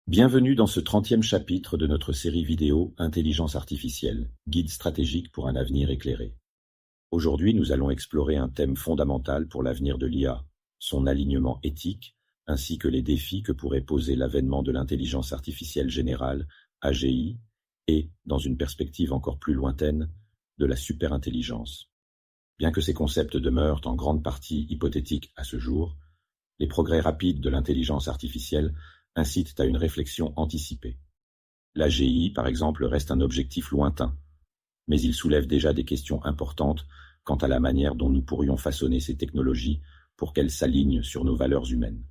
Bienvenue dans ce 30e chapitre de notre série vidéo Intelligence artificielle, guide stratégique pour un avenir éclairé. Aujourd'hui, nous allons explorer un thème fondamental pour l'avenir de l'IA, son alignement éthique, ainsi que les défis que pourrait poser l'avènement de l'intelligence artificielle générale, AGI, et, dans une perspective encore plus lointaine, de la superintelligence. Bien que ces concepts demeurent en grande partie hypothétiques à ce jour, les progrès rapides de l'intelligence artificielle incitent à une réflexion anticipée. L'AGI, par exemple, reste un objectif lointain, mais il soulève déjà des questions importantes quant à la manière dont nous pourrions façonner ces technologies pour qu'elles s'alignent sur nos valeurs humaines.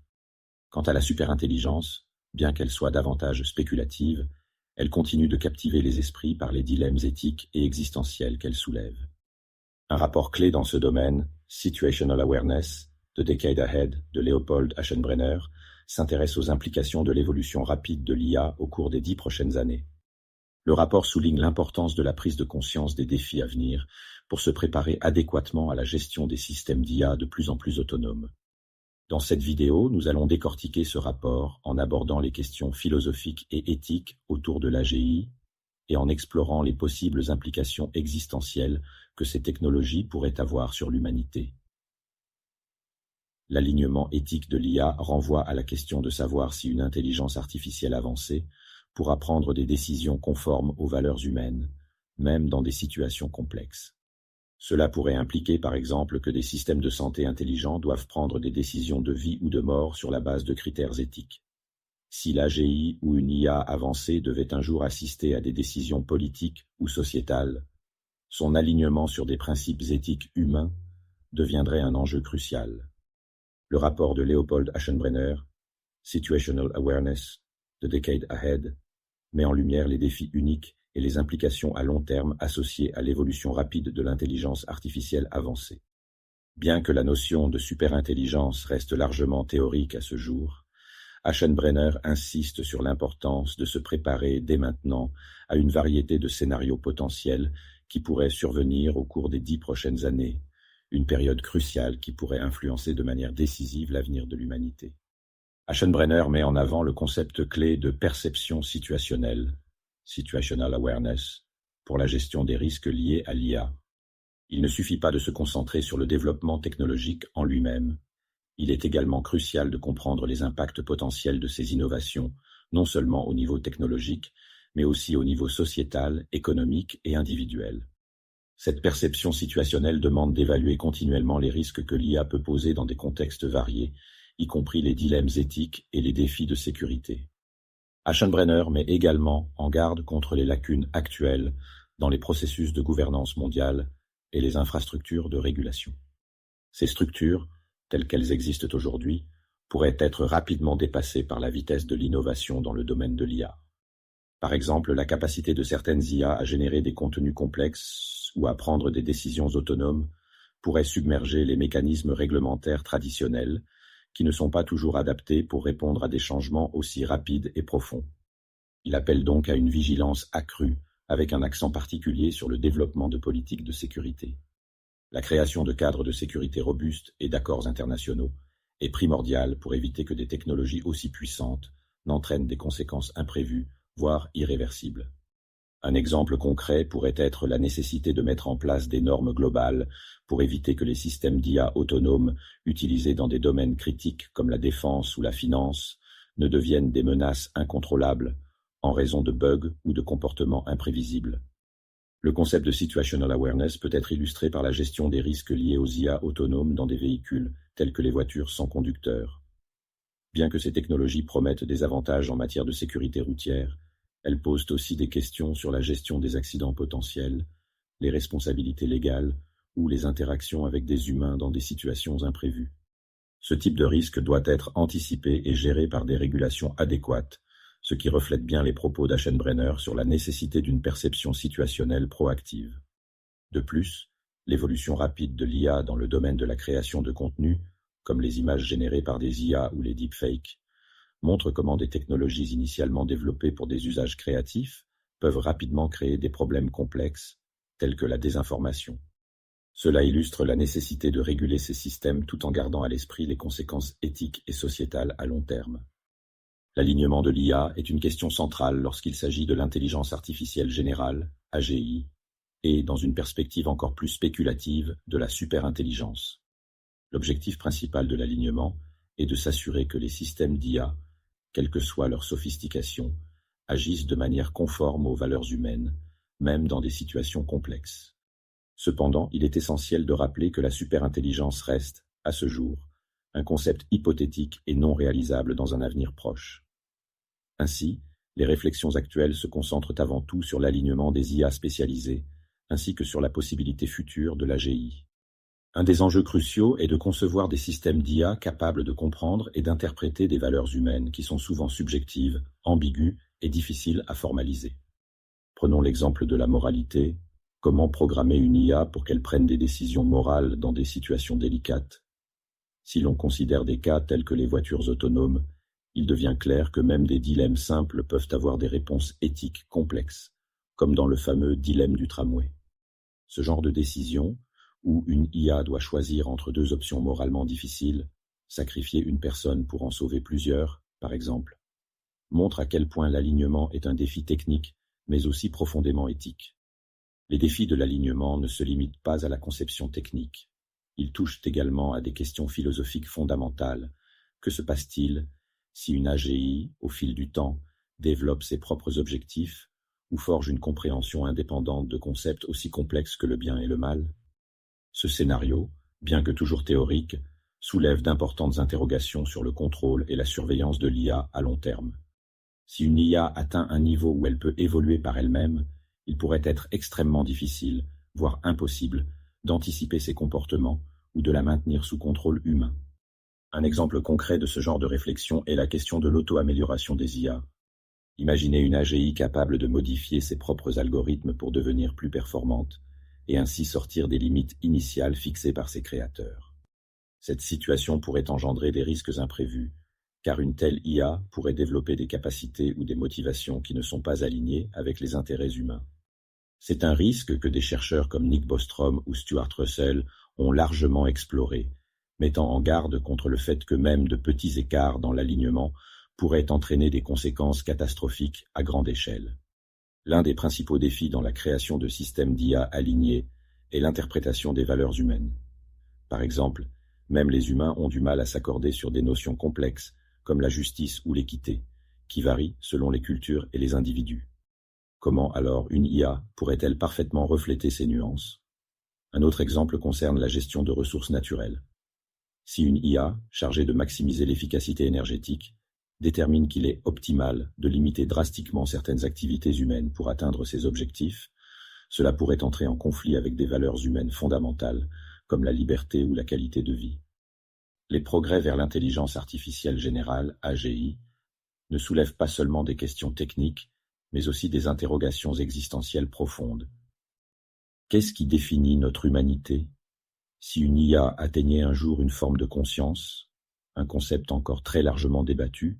Quant à la superintelligence, bien qu'elle soit davantage spéculative, elle continue de captiver les esprits par les dilemmes éthiques et existentiels qu'elle soulève. Un rapport clé dans ce domaine, Situational Awareness, The Decade Ahead, de Leopold Aschenbrenner, s'intéresse aux implications de l'évolution rapide de l'IA au cours des 10 prochaines années. Le rapport souligne l'importance de la prise de conscience des défis à venir pour se préparer adéquatement à la gestion des systèmes d'IA de plus en plus autonomes. Dans cette vidéo, nous allons décortiquer ce rapport en abordant les questions philosophiques et éthiques autour de l'AGI et en explorant les possibles implications existentielles que ces technologies pourraient avoir sur l'humanité. L'alignement éthique de l'IA renvoie à la question de savoir si une intelligence artificielle avancée pourra prendre des décisions conformes aux valeurs humaines, même dans des situations complexes. Cela pourrait impliquer par exemple que des systèmes de santé intelligents doivent prendre des décisions de vie ou de mort sur la base de critères éthiques. Si l'AGI ou une IA avancée devait un jour assister à des décisions politiques ou sociétales, son alignement sur des principes éthiques humains deviendrait un enjeu crucial. Le rapport de Leopold Aschenbrenner, Situational Awareness, The Decade Ahead, met en lumière les défis uniques et les implications à long terme associées à l'évolution rapide de l'intelligence artificielle avancée. Bien que la notion de superintelligence reste largement théorique à ce jour, Aschenbrenner insiste sur l'importance de se préparer dès maintenant à une variété de scénarios potentiels qui pourraient survenir au cours des 10 prochaines années, une période cruciale qui pourrait influencer de manière décisive l'avenir de l'humanité. Aschenbrenner met en avant le concept clé de perception situationnelle, Situational Awareness, pour la gestion des risques liés à l'IA. Il ne suffit pas de se concentrer sur le développement technologique en lui-même. Il est également crucial de comprendre les impacts potentiels de ces innovations, non seulement au niveau technologique, mais aussi au niveau sociétal, économique et individuel. Cette perception situationnelle demande d'évaluer continuellement les risques que l'IA peut poser dans des contextes variés, y compris les dilemmes éthiques et les défis de sécurité. Aschenbrenner met également en garde contre les lacunes actuelles dans les processus de gouvernance mondiale et les infrastructures de régulation. Ces structures, telles qu'elles existent aujourd'hui, pourraient être rapidement dépassées par la vitesse de l'innovation dans le domaine de l'IA. Par exemple, la capacité de certaines IA à générer des contenus complexes ou à prendre des décisions autonomes pourrait submerger les mécanismes réglementaires traditionnels qui ne sont pas toujours adaptés pour répondre à des changements aussi rapides et profonds. Il appelle donc à une vigilance accrue, avec un accent particulier sur le développement de politiques de sécurité. La création de cadres de sécurité robustes et d'accords internationaux est primordiale pour éviter que des technologies aussi puissantes n'entraînent des conséquences imprévues, voire irréversibles. Un exemple concret pourrait être la nécessité de mettre en place des normes globales pour éviter que les systèmes d'IA autonomes utilisés dans des domaines critiques comme la défense ou la finance ne deviennent des menaces incontrôlables en raison de bugs ou de comportements imprévisibles. Le concept de Situational Awareness peut être illustré par la gestion des risques liés aux IA autonomes dans des véhicules tels que les voitures sans conducteur. Bien que ces technologies promettent des avantages en matière de sécurité routière, elles posent aussi des questions sur la gestion des accidents potentiels, les responsabilités légales ou les interactions avec des humains dans des situations imprévues. Ce type de risque doit être anticipé et géré par des régulations adéquates, ce qui reflète bien les propos d'Aschenbrenner sur la nécessité d'une perception situationnelle proactive. De plus, l'évolution rapide de l'IA dans le domaine de la création de contenu, comme les images générées par des IA ou les deepfakes, montre comment des technologies initialement développées pour des usages créatifs peuvent rapidement créer des problèmes complexes, tels que la désinformation. Cela illustre la nécessité de réguler ces systèmes tout en gardant à l'esprit les conséquences éthiques et sociétales à long terme. L'alignement de l'IA est une question centrale lorsqu'il s'agit de l'intelligence artificielle générale, AGI, et, dans une perspective encore plus spéculative, de la superintelligence. L'objectif principal de l'alignement est de s'assurer que les systèmes d'IA, quelle que soit leur sophistication, agissent de manière conforme aux valeurs humaines, même dans des situations complexes. Cependant, il est essentiel de rappeler que la superintelligence reste, à ce jour, un concept hypothétique et non réalisable dans un avenir proche. Ainsi, les réflexions actuelles se concentrent avant tout sur l'alignement des IA spécialisées, ainsi que sur la possibilité future de l'AGI. Un des enjeux cruciaux est de concevoir des systèmes d'IA capables de comprendre et d'interpréter des valeurs humaines qui sont souvent subjectives, ambiguës et difficiles à formaliser. Prenons l'exemple de la moralité. Comment programmer une IA pour qu'elle prenne des décisions morales dans des situations délicates? Si l'on considère des cas tels que les voitures autonomes, il devient clair que même des dilemmes simples peuvent avoir des réponses éthiques complexes, comme dans le fameux dilemme du tramway. Ce genre de décision, où une IA doit choisir entre deux options moralement difficiles, sacrifier une personne pour en sauver plusieurs, par exemple, montre à quel point l'alignement est un défi technique, mais aussi profondément éthique. Les défis de l'alignement ne se limitent pas à la conception technique. Ils touchent également à des questions philosophiques fondamentales. Que se passe-t-il si une AGI, au fil du temps, développe ses propres objectifs ou forge une compréhension indépendante de concepts aussi complexes que le bien et le mal? Ce scénario, bien que toujours théorique, soulève d'importantes interrogations sur le contrôle et la surveillance de l'IA à long terme. Si une IA atteint un niveau où elle peut évoluer par elle-même, il pourrait être extrêmement difficile, voire impossible, d'anticiper ses comportements ou de la maintenir sous contrôle humain. Un exemple concret de ce genre de réflexion est la question de l'auto-amélioration des IA. Imaginez une AGI capable de modifier ses propres algorithmes pour devenir plus performante et ainsi sortir des limites initiales fixées par ses créateurs. Cette situation pourrait engendrer des risques imprévus, car une telle IA pourrait développer des capacités ou des motivations qui ne sont pas alignées avec les intérêts humains. C'est un risque que des chercheurs comme Nick Bostrom ou Stuart Russell ont largement exploré, mettant en garde contre le fait que même de petits écarts dans l'alignement pourraient entraîner des conséquences catastrophiques à grande échelle. L'un des principaux défis dans la création de systèmes d'IA alignés est l'interprétation des valeurs humaines. Par exemple, même les humains ont du mal à s'accorder sur des notions complexes comme la justice ou l'équité, qui varient selon les cultures et les individus. Comment alors une IA pourrait-elle parfaitement refléter ces nuances? Un autre exemple concerne la gestion de ressources naturelles. Si une IA, chargée de maximiser l'efficacité énergétique, détermine qu'il est optimal de limiter drastiquement certaines activités humaines pour atteindre ses objectifs, cela pourrait entrer en conflit avec des valeurs humaines fondamentales, comme la liberté ou la qualité de vie. Les progrès vers l'intelligence artificielle générale, AGI, ne soulèvent pas seulement des questions techniques, mais aussi des interrogations existentielles profondes. Qu'est-ce qui définit notre humanité? Si une IA atteignait un jour une forme de conscience, un concept encore très largement débattu,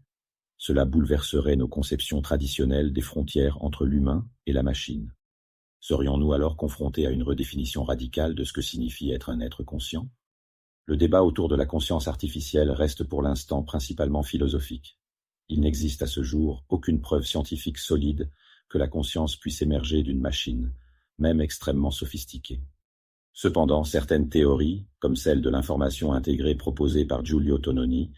cela bouleverserait nos conceptions traditionnelles des frontières entre l'humain et la machine. Serions-nous alors confrontés à une redéfinition radicale de ce que signifie être un être conscient? Le débat autour de la conscience artificielle reste pour l'instant principalement philosophique. Il n'existe à ce jour aucune preuve scientifique solide que la conscience puisse émerger d'une machine, même extrêmement sophistiquée. Cependant, certaines théories, comme celle de l'information intégrée proposée par Giulio Tononi,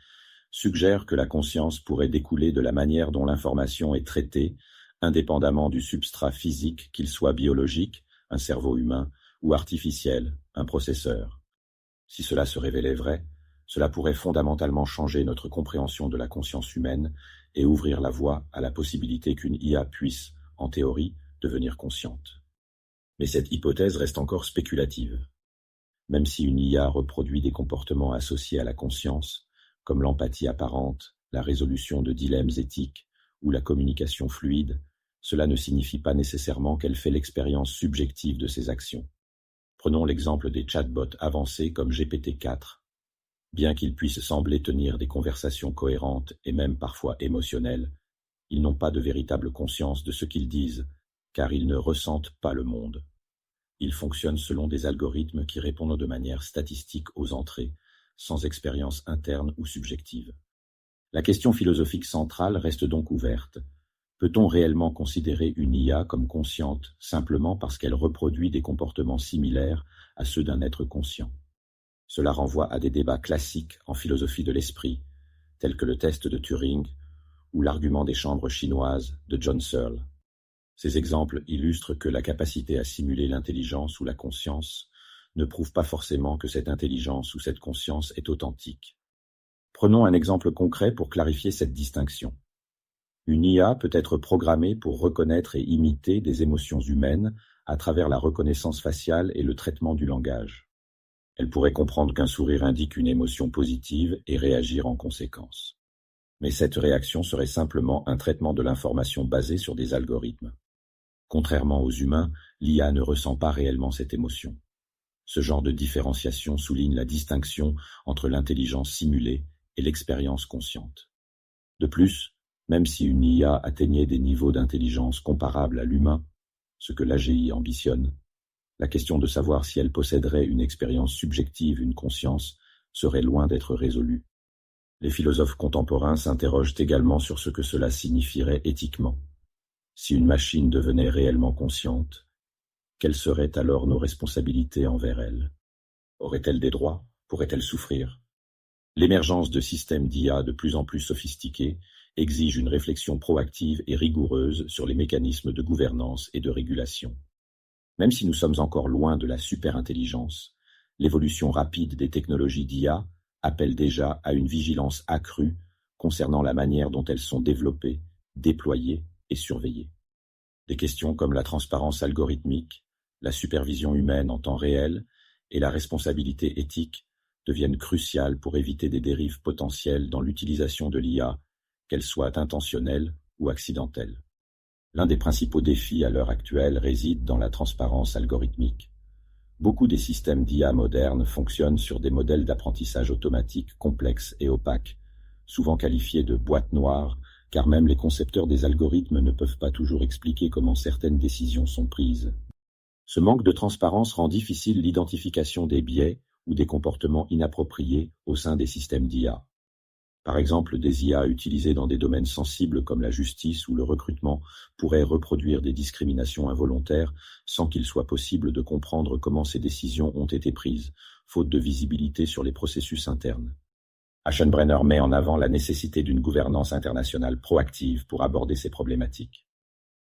suggèrent que la conscience pourrait découler de la manière dont l'information est traitée, indépendamment du substrat physique, qu'il soit biologique, un cerveau humain, ou artificiel, un processeur. Si cela se révélait vrai, cela pourrait fondamentalement changer notre compréhension de la conscience humaine et ouvrir la voie à la possibilité qu'une IA puisse, en théorie, devenir consciente. Mais cette hypothèse reste encore spéculative. Même si une IA reproduit des comportements associés à la conscience, comme l'empathie apparente, la résolution de dilemmes éthiques ou la communication fluide, cela ne signifie pas nécessairement qu'elle fait l'expérience subjective de ses actions. Prenons l'exemple des chatbots avancés comme GPT-4. Bien qu'ils puissent sembler tenir des conversations cohérentes et même parfois émotionnelles, ils n'ont pas de véritable conscience de ce qu'ils disent, car ils ne ressentent pas le monde. Ils fonctionnent selon des algorithmes qui répondent de manière statistique aux entrées, sans expérience interne ou subjective. La question philosophique centrale reste donc ouverte. Peut-on réellement considérer une IA comme consciente simplement parce qu'elle reproduit des comportements similaires à ceux d'un être conscient? Cela renvoie à des débats classiques en philosophie de l'esprit, tels que le test de Turing ou l'argument des chambres chinoises de John Searle. Ces exemples illustrent que la capacité à simuler l'intelligence ou la conscience ne prouve pas forcément que cette intelligence ou cette conscience est authentique. Prenons un exemple concret pour clarifier cette distinction. Une IA peut être programmée pour reconnaître et imiter des émotions humaines à travers la reconnaissance faciale et le traitement du langage. Elle pourrait comprendre qu'un sourire indique une émotion positive et réagir en conséquence. Mais cette réaction serait simplement un traitement de l'information basé sur des algorithmes. Contrairement aux humains, l'IA ne ressent pas réellement cette émotion. Ce genre de différenciation souligne la distinction entre l'intelligence simulée et l'expérience consciente. De plus, même si une IA atteignait des niveaux d'intelligence comparables à l'humain, ce que l'AGI ambitionne, la question de savoir si elle posséderait une expérience subjective, une conscience, serait loin d'être résolue. Les philosophes contemporains s'interrogent également sur ce que cela signifierait éthiquement. Si une machine devenait réellement consciente, quelles seraient alors nos responsabilités envers elle? Aurait-elle des droits? Pourrait-elle souffrir? L'émergence de systèmes d'IA de plus en plus sophistiqués exige une réflexion proactive et rigoureuse sur les mécanismes de gouvernance et de régulation. Même si nous sommes encore loin de la superintelligence, l'évolution rapide des technologies d'IA appelle déjà à une vigilance accrue concernant la manière dont elles sont développées, déployées et surveillées. Des questions comme la transparence algorithmique, la supervision humaine en temps réel et la responsabilité éthique deviennent cruciales pour éviter des dérives potentielles dans l'utilisation de l'IA, qu'elles soient intentionnelles ou accidentelles. L'un des principaux défis à l'heure actuelle réside dans la transparence algorithmique. Beaucoup des systèmes d'IA modernes fonctionnent sur des modèles d'apprentissage automatique complexes et opaques, souvent qualifiés de boîtes noires, car même les concepteurs des algorithmes ne peuvent pas toujours expliquer comment certaines décisions sont prises. Ce manque de transparence rend difficile l'identification des biais ou des comportements inappropriés au sein des systèmes d'IA. Par exemple, des IA utilisées dans des domaines sensibles comme la justice ou le recrutement pourraient reproduire des discriminations involontaires sans qu'il soit possible de comprendre comment ces décisions ont été prises, faute de visibilité sur les processus internes. Aschenbrenner met en avant la nécessité d'une gouvernance internationale proactive pour aborder ces problématiques.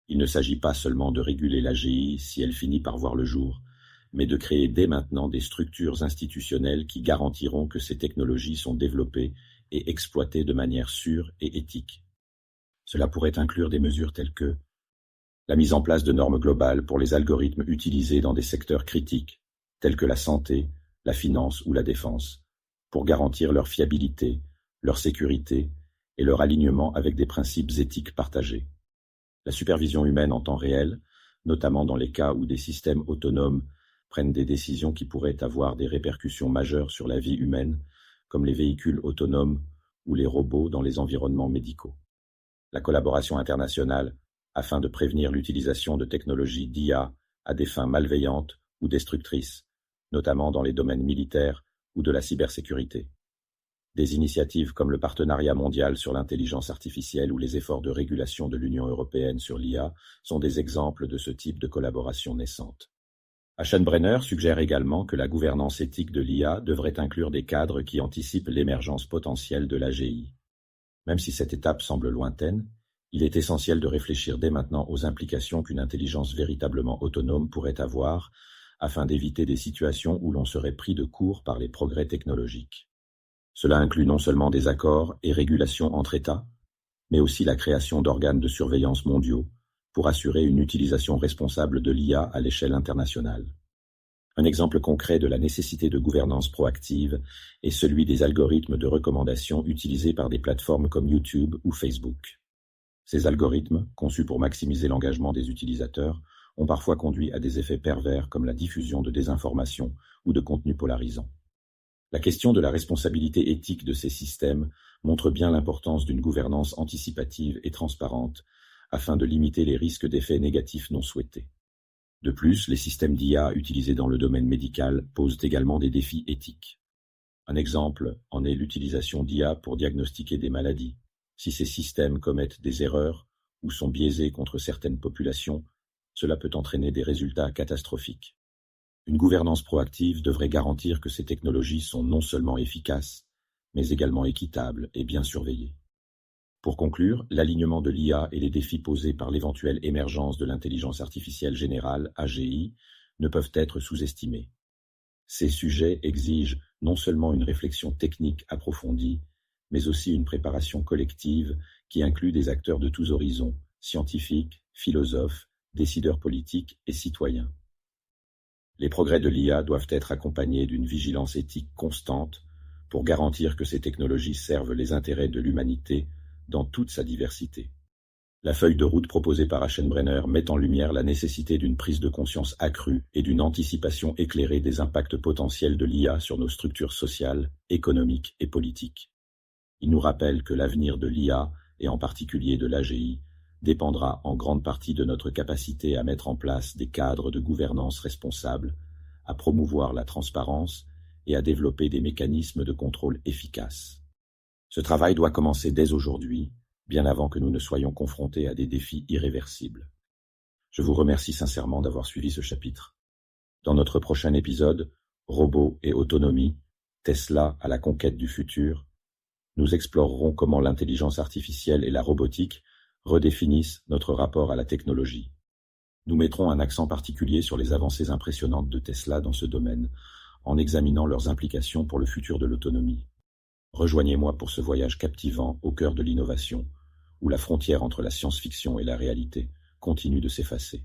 Il ne s'agit pas seulement de réguler l'AGI si elle finit par voir le jour, mais de créer dès maintenant des structures institutionnelles qui garantiront que ces technologies sont développées et exploitées de manière sûre et éthique. Cela pourrait inclure des mesures telles que la mise en place de normes globales pour les algorithmes utilisés dans des secteurs critiques, tels que la santé, la finance ou la défense, pour garantir leur fiabilité, leur sécurité et leur alignement avec des principes éthiques partagés. La supervision humaine en temps réel, notamment dans les cas où des systèmes autonomes prennent des décisions qui pourraient avoir des répercussions majeures sur la vie humaine, comme les véhicules autonomes ou les robots dans les environnements médicaux. La collaboration internationale afin de prévenir l'utilisation de technologies d'IA à des fins malveillantes ou destructrices, notamment dans les domaines militaires ou de la cybersécurité. Des initiatives comme le Partenariat mondial sur l'intelligence artificielle ou les efforts de régulation de l'Union européenne sur l'IA sont des exemples de ce type de collaboration naissante. Aschenbrenner suggère également que la gouvernance éthique de l'IA devrait inclure des cadres qui anticipent l'émergence potentielle de l'AGI. Même si cette étape semble lointaine, il est essentiel de réfléchir dès maintenant aux implications qu'une intelligence véritablement autonome pourrait avoir afin d'éviter des situations où l'on serait pris de court par les progrès technologiques. Cela inclut non seulement des accords et régulations entre États, mais aussi la création d'organes de surveillance mondiaux pour assurer une utilisation responsable de l'IA à l'échelle internationale. Un exemple concret de la nécessité de gouvernance proactive est celui des algorithmes de recommandation utilisés par des plateformes comme YouTube ou Facebook. Ces algorithmes, conçus pour maximiser l'engagement des utilisateurs, ont parfois conduit à des effets pervers comme la diffusion de désinformation ou de contenus polarisants. La question de la responsabilité éthique de ces systèmes montre bien l'importance d'une gouvernance anticipative et transparente afin de limiter les risques d'effets négatifs non souhaités. De plus, les systèmes d'IA utilisés dans le domaine médical posent également des défis éthiques. Un exemple en est l'utilisation d'IA pour diagnostiquer des maladies. Si ces systèmes commettent des erreurs ou sont biaisés contre certaines populations, cela peut entraîner des résultats catastrophiques. Une gouvernance proactive devrait garantir que ces technologies sont non seulement efficaces, mais également équitables et bien surveillées. Pour conclure, l'alignement de l'IA et les défis posés par l'éventuelle émergence de l'intelligence artificielle générale, AGI, ne peuvent être sous-estimés. Ces sujets exigent non seulement une réflexion technique approfondie, mais aussi une préparation collective qui inclut des acteurs de tous horizons, scientifiques, philosophes, décideurs politiques et citoyens. Les progrès de l'IA doivent être accompagnés d'une vigilance éthique constante pour garantir que ces technologies servent les intérêts de l'humanité dans toute sa diversité. La feuille de route proposée par Aschenbrenner met en lumière la nécessité d'une prise de conscience accrue et d'une anticipation éclairée des impacts potentiels de l'IA sur nos structures sociales, économiques et politiques. Il nous rappelle que l'avenir de l'IA, et en particulier de l'AGI, dépendra en grande partie de notre capacité à mettre en place des cadres de gouvernance responsables, à promouvoir la transparence et à développer des mécanismes de contrôle efficaces. Ce travail doit commencer dès aujourd'hui, bien avant que nous ne soyons confrontés à des défis irréversibles. Je vous remercie sincèrement d'avoir suivi ce chapitre. Dans notre prochain épisode, Robots et autonomie, Tesla à la conquête du futur, nous explorerons comment l'intelligence artificielle et la robotique redéfinissent notre rapport à la technologie. Nous mettrons un accent particulier sur les avancées impressionnantes de Tesla dans ce domaine, en examinant leurs implications pour le futur de l'autonomie. Rejoignez-moi pour ce voyage captivant au cœur de l'innovation, où la frontière entre la science-fiction et la réalité continue de s'effacer.